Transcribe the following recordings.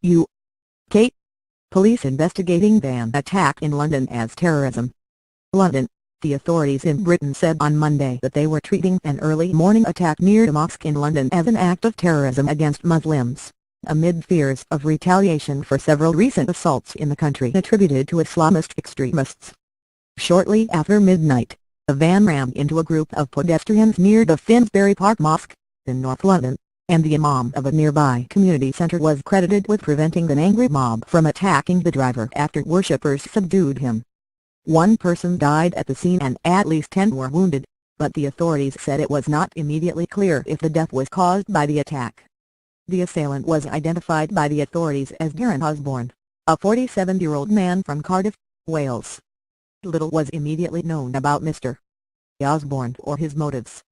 UK. Police investigating van attack in London as terrorism. London. The authorities in Britain said on Monday that they were treating an early morning attack near a mosque in London as an act of terrorism against Muslims, amid fears of retaliation for several recent assaults in the country attributed to Islamist extremists. Shortly after midnight, a van rammed into a group of pedestrians near the Finsbury Park Mosque, in North London, and the imam of a nearby community centre was credited with preventing an angry mob from attacking the driver after worshippers subdued him. One person died at the scene and at least 10 were wounded, but the authorities said it was not immediately clear if the death was caused by the attack. The assailant was identified by the authorities as Darren Osborne, a 47-year-old man from Cardiff, Wales. Little was immediately known about Mr. Osborne or his motives.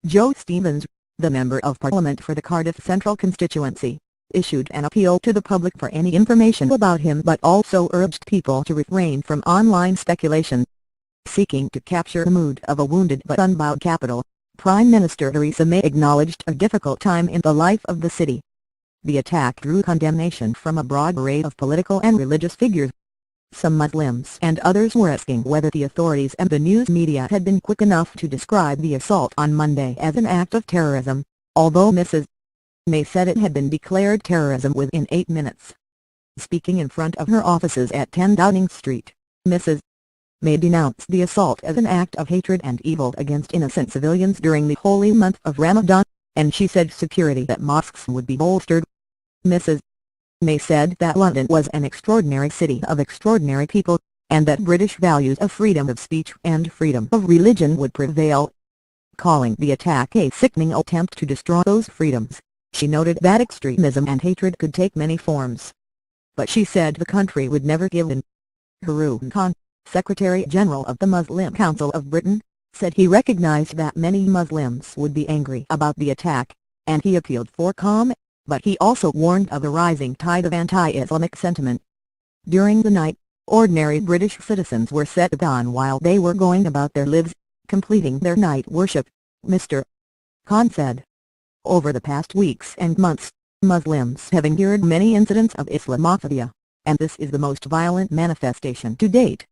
Joe Stevens, the Member of Parliament for the Cardiff Central constituency, issued an appeal to the public for any information about him but also urged people to refrain from online speculation. Seeking to capture the mood of a wounded but unbowed capital, Prime Minister Theresa May acknowledged a difficult time in the life of the city. The attack drew condemnation from a broad array of political and religious figures. Some Muslims and others were asking whether the authorities and the news media had been quick enough to describe the assault on Monday as an act of terrorism, although Mrs. May said it had been declared terrorism within 8 minutes. Speaking in front of her offices at 10 Downing Street, Mrs. May denounced the assault as an act of hatred and evil against innocent civilians during the holy month of Ramadan, and she said security at mosques would be bolstered. Mrs. May said that London was an extraordinary city of extraordinary people, and that British values of freedom of speech and freedom of religion would prevail. Calling the attack a sickening attempt to destroy those freedoms, she noted that extremism and hatred could take many forms. But she said the country would never give in. Harun Khan, Secretary-General of the Muslim Council of Britain, said he recognized that many Muslims would be angry about the attack, and he appealed for calm, but he also warned of a rising tide of anti-Islamic sentiment. During the night, ordinary British citizens were set upon while they were going about their lives, completing their night worship, Mr. Khan said. Over the past weeks and months, Muslims have endured many incidents of Islamophobia, and this is the most violent manifestation to date.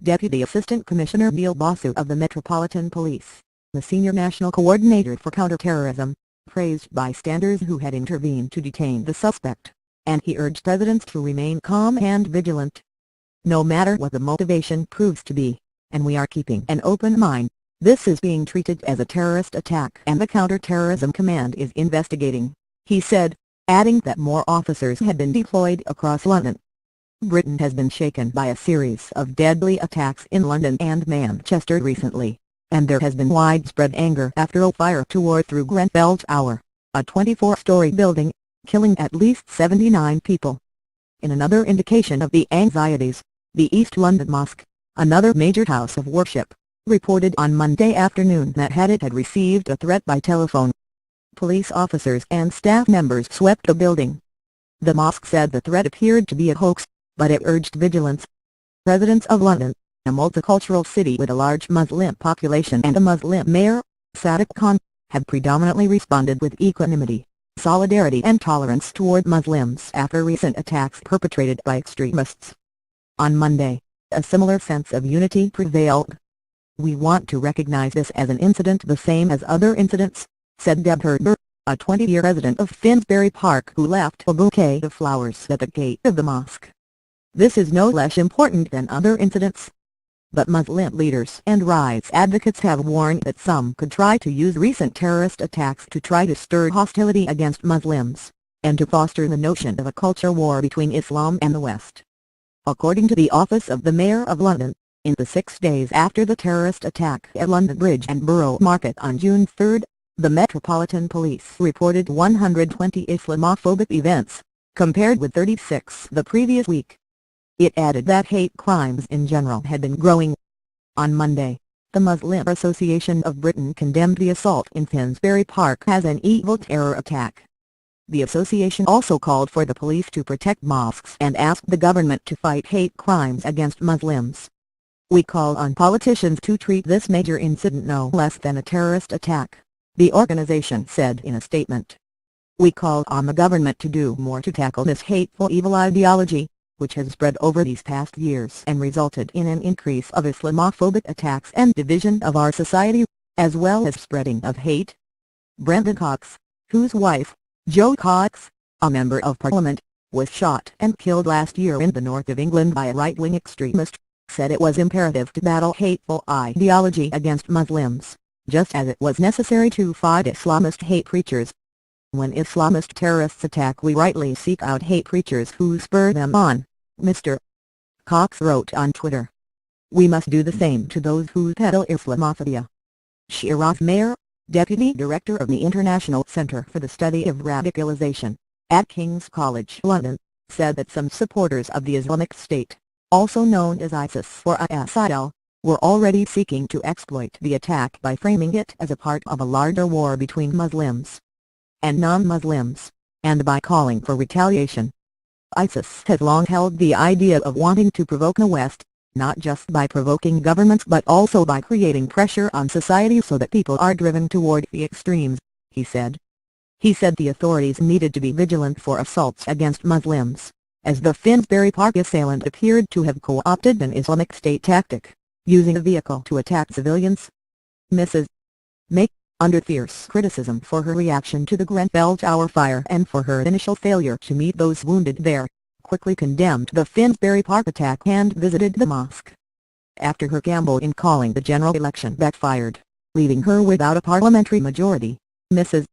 Deputy Assistant Commissioner Neil Basu of the Metropolitan Police, the Senior National Coordinator for Counter-Terrorism, praised bystanders who had intervened to detain the suspect, and he urged residents to remain calm and vigilant. No matter what the motivation proves to be, and we are keeping an open mind, this is being treated as a terrorist attack and the Counter-Terrorism Command is investigating, he said, adding that more officers had been deployed across London. Britain has been shaken by a series of deadly attacks in London and Manchester recently, and there has been widespread anger after a fire tore through Grenfell Tower, a 24-story building, killing at least 79 people. In another indication of the anxieties, the East London Mosque, another major house of worship, reported on Monday afternoon that it had received a threat by telephone. Police officers and staff members swept the building. The mosque said the threat appeared to be a hoax, but it urged vigilance. Residents of London, a multicultural city with a large Muslim population and a Muslim mayor, Sadiq Khan, have predominantly responded with equanimity, solidarity and tolerance toward Muslims after recent attacks perpetrated by extremists. On Monday, a similar sense of unity prevailed. "We want to recognize this as an incident the same as other incidents," said Deb Herder, a 20-year resident of Finsbury Park who left a bouquet of flowers at the gate of the mosque. "This is no less important than other incidents." But Muslim leaders and rights advocates have warned that some could try to use recent terrorist attacks to try to stir hostility against Muslims, and to foster the notion of a culture war between Islam and the West. According to the Office of the Mayor of London, in the 6 days after the terrorist attack at London Bridge and Borough Market on June 3, the Metropolitan Police reported 120 Islamophobic events, compared with 36 the previous week. It added that hate crimes in general had been growing. On Monday, the Muslim Association of Britain condemned the assault in Finsbury Park as an evil terror attack. The association also called for the police to protect mosques and asked the government to fight hate crimes against Muslims. "We call on politicians to treat this major incident no less than a terrorist attack," the organization said in a statement. "We call on the government to do more to tackle this hateful evil ideology, which has spread over these past years and resulted in an increase of Islamophobic attacks and division of our society, as well as spreading of hate." Brendan Cox, whose wife, Jo Cox, a member of Parliament, was shot and killed last year in the north of England by a right-wing extremist, said it was imperative to battle hateful ideology against Muslims, just as it was necessary to fight Islamist hate preachers. "When Islamist terrorists attack, we rightly seek out hate preachers who spur them on," Mr. Cox wrote on Twitter. "We must do the same to those who peddle Islamophobia." Shiraz Mayer, Deputy Director of the International Centre for the Study of Radicalisation, at King's College London, said that some supporters of the Islamic State, also known as ISIS or ISIL, were already seeking to exploit the attack by framing it as a part of a larger war between Muslims and non-Muslims, and by calling for retaliation. ISIS has long held the idea of wanting to provoke the West, not just by provoking governments but also by creating pressure on society so that people are driven toward the extremes, he said. He said the authorities needed to be vigilant for assaults against Muslims, as the Finsbury Park assailant appeared to have co-opted an Islamic State tactic, using a vehicle to attack civilians. Mrs. May, under fierce criticism for her reaction to the Grenfell Tower fire and for her initial failure to meet those wounded there, quickly condemned the Finsbury Park attack and visited the mosque. After her gamble in calling the general election backfired, leaving her without a parliamentary majority, Mrs.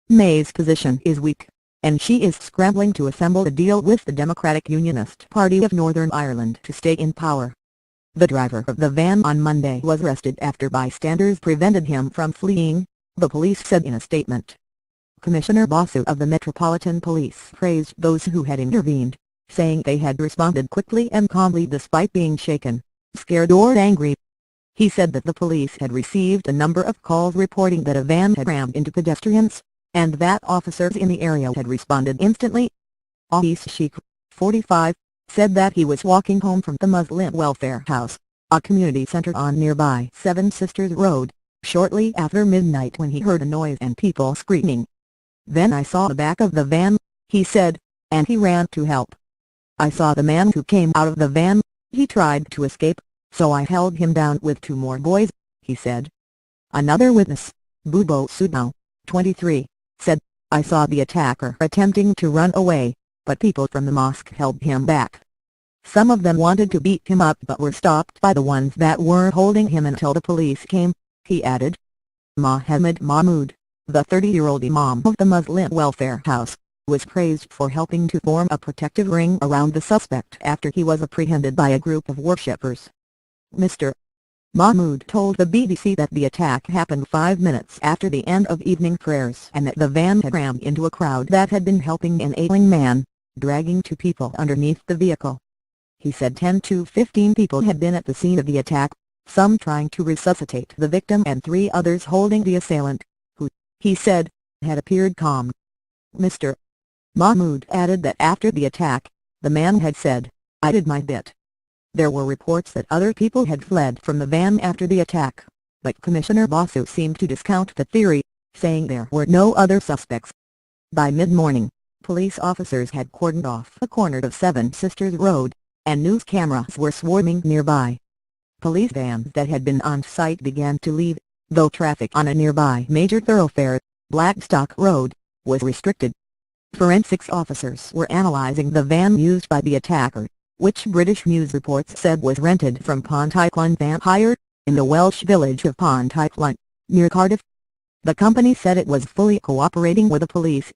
May's position is weak, and she is scrambling to assemble a deal with the Democratic Unionist Party of Northern Ireland to stay in power. The driver of the van on Monday was arrested after bystanders prevented him from fleeing, the police said in a statement. Commissioner Basu of the Metropolitan Police praised those who had intervened, saying they had responded quickly and calmly despite being shaken, scared or angry. He said that the police had received a number of calls reporting that a van had rammed into pedestrians, and that officers in the area had responded instantly. Awais Sheikh, 45, said that he was walking home from the Muslim Welfare House, a community centre on nearby Seven Sisters Road, shortly after midnight when he heard a noise and people screaming. "Then I saw the back of the van," he said, "and he ran to help. I saw the man who came out of the van, he tried to escape, so I held him down with two more boys," he said. Another witness, Bubo Sudno, 23, said, "I saw the attacker attempting to run away, but people from the mosque held him back. Some of them wanted to beat him up but were stopped by the ones that were holding him until the police came," he added. Mohammed Mahmood, the 30-year-old imam of the Muslim Welfare House, was praised for helping to form a protective ring around the suspect after he was apprehended by a group of worshippers. Mr. Mahmood told the BBC that the attack happened 5 minutes after the end of evening prayers and that the van had rammed into a crowd that had been helping an ailing man, dragging two people underneath the vehicle. He said 10 to 15 people had been at the scene of the attack, some trying to resuscitate the victim and 3 others holding the assailant, who, he said, had appeared calm. Mr. Mahmood added that after the attack, the man had said, "I did my bit." There were reports that other people had fled from the van after the attack, but Commissioner Basu seemed to discount the theory, saying there were no other suspects. By mid-morning, police officers had cordoned off a corner of Seven Sisters Road, and news cameras were swarming nearby. Police vans that had been on site began to leave, though traffic on a nearby major thoroughfare, Blackstock Road, was restricted. Forensics officers were analyzing the van used by the attacker, which British news reports said was rented from Pontyclun Van Hire, in the Welsh village of Pontyclun, near Cardiff. The company said it was fully cooperating with the police.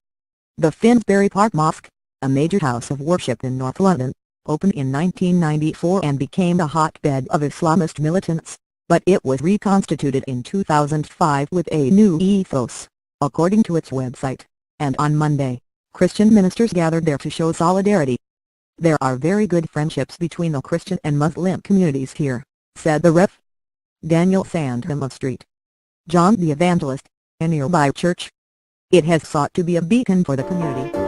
The Finsbury Park Mosque, a major house of worship in North London, opened in 1994 and became a hotbed of Islamist militants, but it was reconstituted in 2005 with a new ethos, according to its website, and on Monday, Christian ministers gathered there to show solidarity. "There are very good friendships between the Christian and Muslim communities here," said the Rev. Daniel Sandham of St. John the Evangelist, a nearby church. "It has sought to be a beacon for the community."